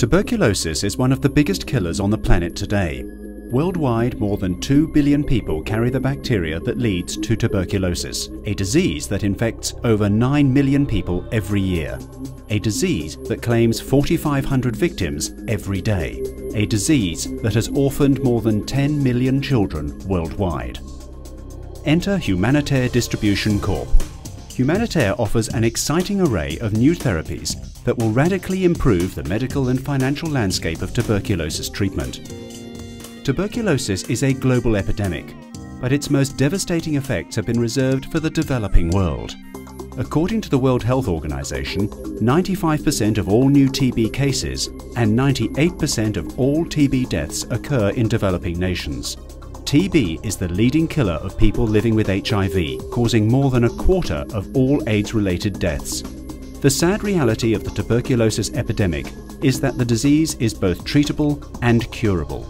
Tuberculosis is one of the biggest killers on the planet today. Worldwide, more than 2 billion people carry the bacteria that leads to tuberculosis, a disease that infects over 9 million people every year. A disease that claims 4,500 victims every day. A disease that has orphaned more than 10 million children worldwide. Enter Humanatare Distribution Corp. Humanatare offers an exciting array of new therapies that will radically improve the medical and financial landscape of tuberculosis treatment. Tuberculosis is a global epidemic, but its most devastating effects have been reserved for the developing world. According to the World Health Organization, 95% of all new TB cases and 98% of all TB deaths occur in developing nations. TB is the leading killer of people living with HIV, causing more than a quarter of all AIDS-related deaths. The sad reality of the tuberculosis epidemic is that the disease is both treatable and curable.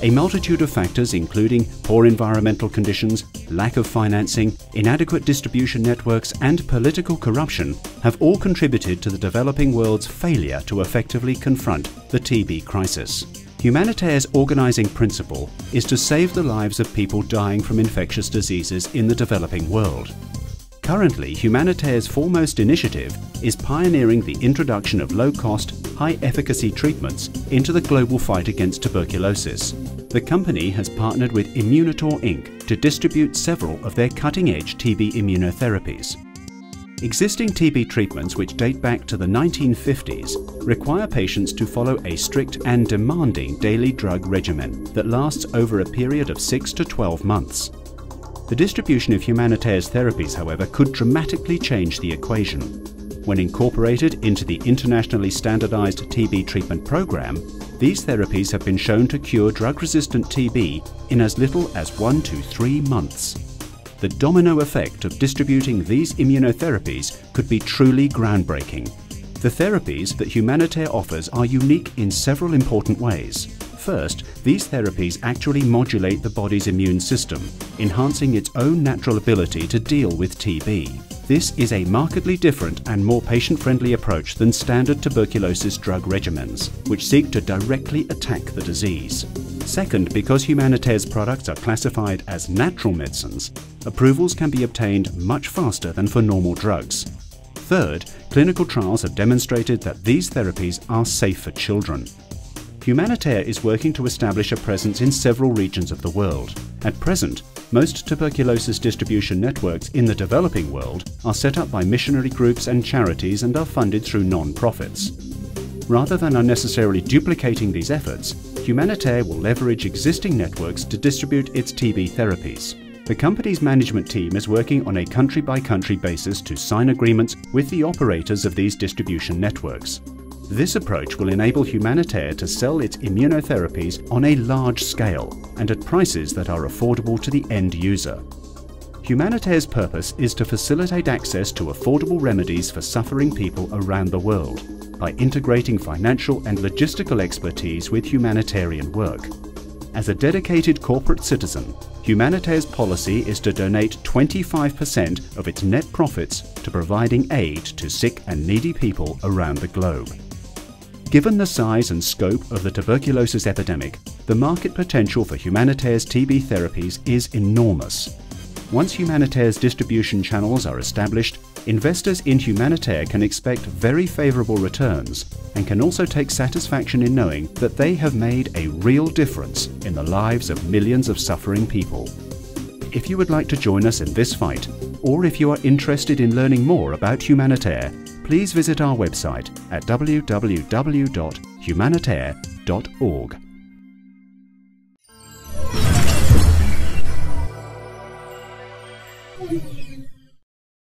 A multitude of factors, including poor environmental conditions, lack of financing, inadequate distribution networks, and political corruption, have all contributed to the developing world's failure to effectively confront the TB crisis. Humanatare's organizing principle is to save the lives of people dying from infectious diseases in the developing world. Currently, Humanatare's foremost initiative is pioneering the introduction of low-cost, high-efficacy treatments into the global fight against tuberculosis. The company has partnered with Humanatare Inc. to distribute several of their cutting-edge TB immunotherapies. Existing TB treatments, which date back to the 1950s, require patients to follow a strict and demanding daily drug regimen that lasts over a period of 6 to 12 months. The distribution of Humanatare's therapies, however, could dramatically change the equation. When incorporated into the internationally standardized TB treatment program, these therapies have been shown to cure drug-resistant TB in as little as 1 to 3 months. The domino effect of distributing these immunotherapies could be truly groundbreaking. The therapies that Humanatare offers are unique in several important ways. First, these therapies actually modulate the body's immune system, enhancing its own natural ability to deal with TB. This is a markedly different and more patient-friendly approach than standard tuberculosis drug regimens, which seek to directly attack the disease. Second, because Humanatare's products are classified as natural medicines, approvals can be obtained much faster than for normal drugs. Third, clinical trials have demonstrated that these therapies are safe for children. Humanatare is working to establish a presence in several regions of the world. At present, most tuberculosis distribution networks in the developing world are set up by missionary groups and charities and are funded through non-profits. Rather than unnecessarily duplicating these efforts, Humanatare will leverage existing networks to distribute its TB therapies. The company's management team is working on a country-by-country basis to sign agreements with the operators of these distribution networks. This approach will enable Humanatare to sell its immunotherapies on a large scale and at prices that are affordable to the end user. Humanatare's purpose is to facilitate access to affordable remedies for suffering people around the world by integrating financial and logistical expertise with humanitarian work. As a dedicated corporate citizen, Humanatare's policy is to donate 25% of its net profits to providing aid to sick and needy people around the globe. Given the size and scope of the tuberculosis epidemic, the market potential for Humanatare's TB therapies is enormous. Once Humanatare's distribution channels are established, investors in Humanatare can expect very favorable returns and can also take satisfaction in knowing that they have made a real difference in the lives of millions of suffering people. If you would like to join us in this fight, or if you are interested in learning more about Humanatare, please visit our website at www.humanatare.org.